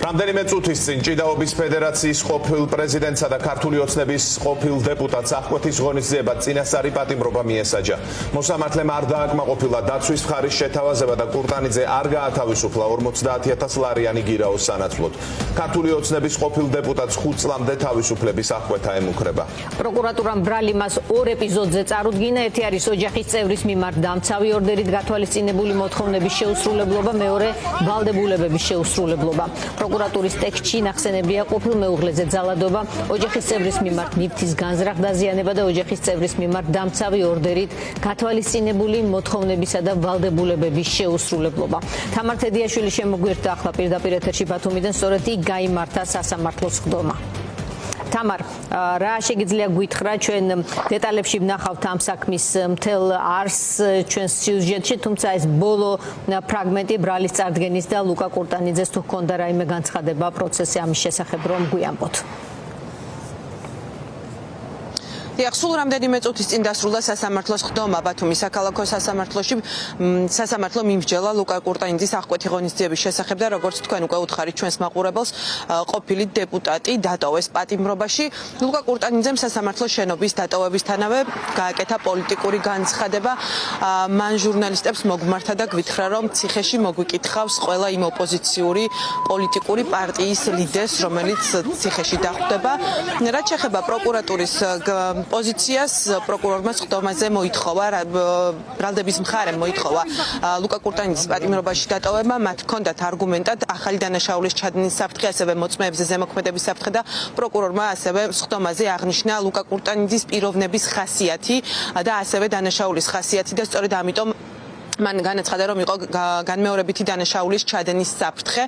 რამდენიმე წუთის წინ ჭიდაობის ფედერაციის ყოფილ პრეზიდენტსა და ქართული ოცნების ყოფილ დეპუტატს აღკვეთის ღონისძიება წინასწარი პატიმრობა მიესაჯა. მოსამართლემ არ დააკმაყოფილა დაცვის მხარის შეთავაზება და კურტანიძე არ გაათავისუფლა 50,000 ლარიანი გირაოს სანაცვლოდ. ქართული ოცნების ყოფილ დეპუტატს 5 წლამდე თავისუფლების აღკვეთა ემუქრება. პროკურატურამ ბრალი მას 2 ეპიზოდზე წარუდგინა. ერთი არის ოჯახის წევრის მიმართ დამცავი ორდერით გათვალისწინებული მოთხოვნების შეუსრულებლობა, მეორე ვალდებულებების შეუსრულებლობა. პროკურატურის ტექსტში ნახსენებია ყოფილ მეუღლეზე ძალადობა, ოჯახის წევრის მიმართ ნივთის განზრახ დაზიანება და ოჯახის წევრის მიმართ დამცავი ორდერით გათვალისწინებული მოთხოვნებისა და ვალდებულებების შეუსრულებლობა. თამარ თედიაშვილი შემოგვიერთდა ახლა პირდაპირ ეთერში ბათუმიდან, სწორედ იქ გაიმართა სასამართლოს ხდომა. თამარ, რა შეგიძლია გითხრა, ჩვენ დეტალებში ვნახავთ ამ საქმის მთელ არსს ჩვენს სიუჟეტში, თუმცა ეს ბოლო ფრაგმენტი ბრალის წარდგენის და ლუკა კურტანიძეს თუ ჰქონდა რაიმე განცხადება პროცესზე ამის შესახებ, რომ გვიამბოთ. სულ რამდენიმე წუთის წინ დასრულდა სასამართლოს ხდომა ბათუმის საქალაქო სასამართლოში. სასამართლო მიმსჯელა ლუკა კურტანიძის აღკვეთი ღონისძიების შესახებ და როგორც თქვენ უკვე უთხარით ჩვენს მაყურებელს, ყოფილი დეპუტატი დატოვეს პატიმრობაში. ლუკა კურტანიძემ სასამართლოს შენობის დატოვებისთანავე გააკეთა პოლიტიკური განცხადება. მან ჟურნალისტებს მოგმართა და გვითხრა, რომ ციხეში მოგვიკითხავს ყველა იმ ოპოზიციური პოლიტიკური პარტიის ლიდერს, რომელიც ციხეში დახვდება. რაც შეეხება პროკურატურის პოზიციას, პროკურორმა ხდომაზე მოითხოვა, ბრალდების მხარემ მოითხოვა ლუკა კურტანიძის პატიმრობაში დატოვება. მათ ჰქონდათ არგუმენტად ახალი დანაშაულის ჩადენის საფრთხე, ასევე მოწმეებზე ზემოქმედების საფრთხე და პროკურორმა ასევე ხდომაზე აღნიშნა ლუკა კურტანიძის პიროვნების ხასიათი და ასევე დანაშაულის ხასიათი და სწორედ ამიტომ მან განაცხადა, რომ იყო განმეორებითი დანაშაულის ჩადენის საფრთხე.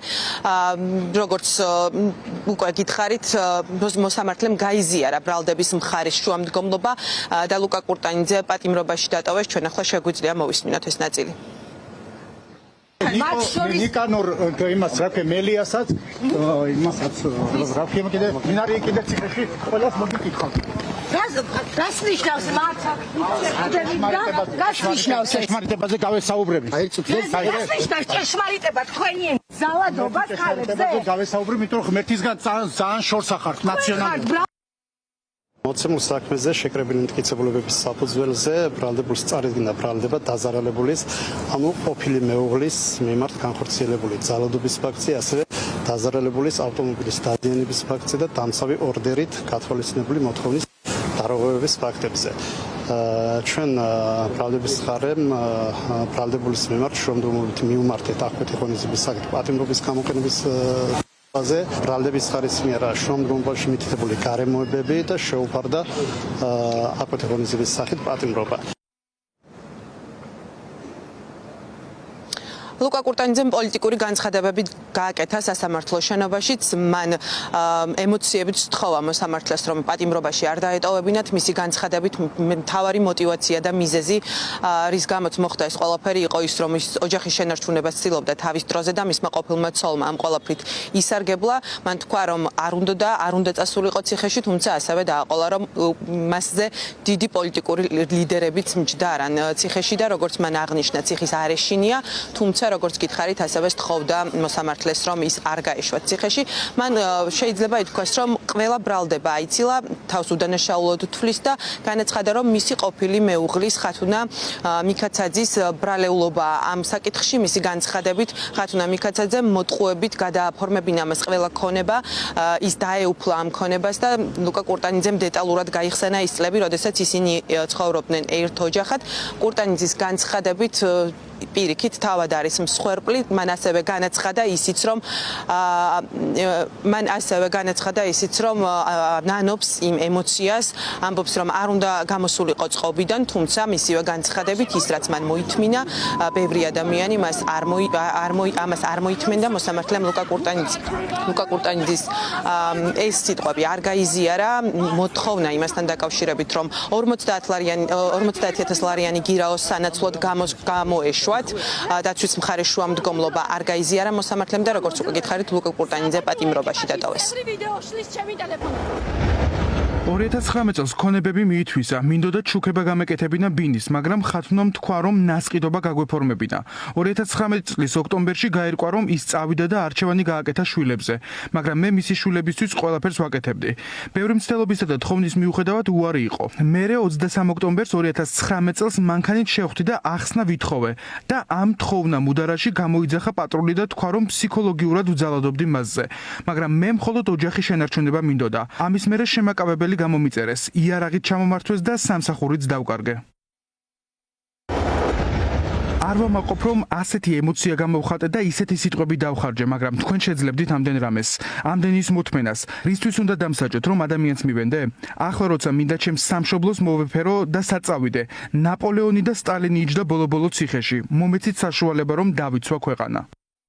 როგორც უკვე გითხარით, მოსამართლემ გაიზიარა ბრალდების მხარის შუამდგომლობა და ლუკა კურტანიძე პატიმრობაში დატოვეს. ჩვენ ახლა შეგვიძლია მოვისმინოთ ეს ნაწილი. ნიკანორ იმას რაფე მელიასაც იმასაც რაფე კიდე მინარი კიდე ციხეში ყველას მოგიკითხავთ. რას ნიშნავს მართა? რას ნიშნავს ეს? ჭეშმარიტებაზე გავესაუბრები. რას ნიშნავს ჭეშმარიტება თქვენი ძალადობა ქალებზე? გავესაუბრები, იმიტომ რომ ღმერთისგან ძალიან შორს ახართ ნაციონალურად. მოცემულ საქმეზე შეკრებილი მტკიცებულებების საფუძველზე ბრალდებულს წარადგინა ბრალდება დაზარალებულის, ანუ ყოფილი მეუღლის მიმართ განხორციელებული ძალადობის ფაქტი, ასევე დაზარალებულის ავტომობილის დადიანების ფაქტი და დამცავი ორდერით გათვალისწინებული მოთხოვნის დარღვევების ფაქტებზე. ჩვენ ბრალდების მხარემ ბრალდებულის მიმართ შრომდომობით მივმართეთ აღკვეთი ღონისძიების საკითხი პატიმრობის გამოყენების ბრალდების მხარის მიერ შრომდომობაში მითითებული გარემოებები და შეუფარდა აღკვეთი ღონისძიების სახით პატიმრობა. ლუკა კურტანიძემ პოლიტიკური განცხადებები გააკეთა სასამართლოს შენობაშიც. მან ემოციებით სთხოვა მოსამართლეს, რომ პატიმრობაში არ დაეტოვებინათ. მისი განცხადებით მთავარი мотиваცია და მიზეზი, რის გამოც მოხდა ეს ყველაფერი, იყო ის, რომ ის ოჯახის შენარჩუნებას ცდილობდა თავის დროზე და მისმა ყოფილმა ცოლმა ამ ყველაფრით ისარგებლა. მან თქვა, რომ არ უნდა წასულიყო ციხეში, თუმცა ასევე დააყოლა, რომ მასზე დიდი პოლიტიკური ლიდერებიც მჯდარან ციხეში და როგორც მან აღნიშნა, ციხის არეშინია, თუმცა როგორც გითხარით, ასევე სთხოვდა მოსამართლეს, რომ ის არ გაეშვა ციხეში. მან შეიძლება ითქვას, რომ ყველა ბრალდება აიცილა, თავს უდანაშაულოდ თვლის და განაცხადა, რომ მისი ყოფილი მეუღლის ხათუნა მიქაცაძის ბრალეულობა ამ საკითხში, მისი განცხადებით ხათუნა მიქაცაძე მოტყუებით გადააფორმებინა მას ყველა ქონება, ის დაეუფლა ამ ქონებას და ლუკა კურტანიძემ დეტალურად გაიხსენა ის წლები, როდესაც ისინი ცხოვრობდნენ ერთ ოჯახად. კურტანიძის განცხადებით პირიქით თავად არის მსხვერპლი. მან ასევე განაცხადა ისიც, რომ ნანობს იმ ემოციას, ამბობს, რომ არ უნდა გამოსულიყო წყობიდან, თუმცა მისივე განცხადებით ის, რაც მან მოითმინა, ბევრი ადამიანი ამას არ მოითმენდა. მოსამართლემ ლუკა კურტანიძის ეს სიტყვები არ გაიზიარა. მოთხოვნა იმასთან დაკავშირებით, რომ 50,000 ლარიანი გირაოს სანაცვლოდ გამოეშვა. დაცვის მხარის შუამდგომლობა არ გაიზიარა მოსამართლემ და როგორც უკვე გითხარით, ლუკა კურტანიძე პატიმრობაში დატოვეს. 2019 წელს ქონებები მიითვისა, მინდოდა ჩუქება გამეკეთებინა ბინის, მაგრამ ხათვნამ თქვა, რომ ნასყიდობა გაგვეფორმებინა. 2019 წლის ოქტომბერში გაირკვა, რომ ის წავიდა და არჩევანი გააკეთა შვილებზე, მაგრამ მე მისი შვილებისთვის ყველაფერს ვაკეთებდი. ბევრი მცდელობისა და თხოვნის მიუხედავად უარი იყო. მერე 23 ოქტომბერს 2019 წელს მანქანით შევხვდი და ახსნა ვითხოვე და ამ თხოვნა მუდარაში გამოიძახა პატრული და თქვა, რომ ფსიქოლოგიურად ვძალადობდი მასზე, მაგრამ მე მხოლოდ ოჯახის შენარჩუნება მინდოდა. ამის მერე შემაკავებელი გამომიწერეს, იარაღით ჩამომართვეს და სამსახურიც დავკარგე. არ ვამაყობ, რომ ასეთი ემოცია გამოვხატე და ისეთი სიტყვები დავხარჯე, მაგრამ თქვენ შეძლებდით ამდენ რამეს, ამდენის მოთმენას, რისთვის უნდა დამსაჯოთ, რომ ადამიანს მივენდე? ახლა როცა მინდა ჩემს სამშობლოს მოვეფერო და საწავიდე, ნაპოლეონი და სტალინი იჯდა ბოლო-ბოლო ციხეში, მომეცით საშუალება, რომ დავიცვა ქვეყანა.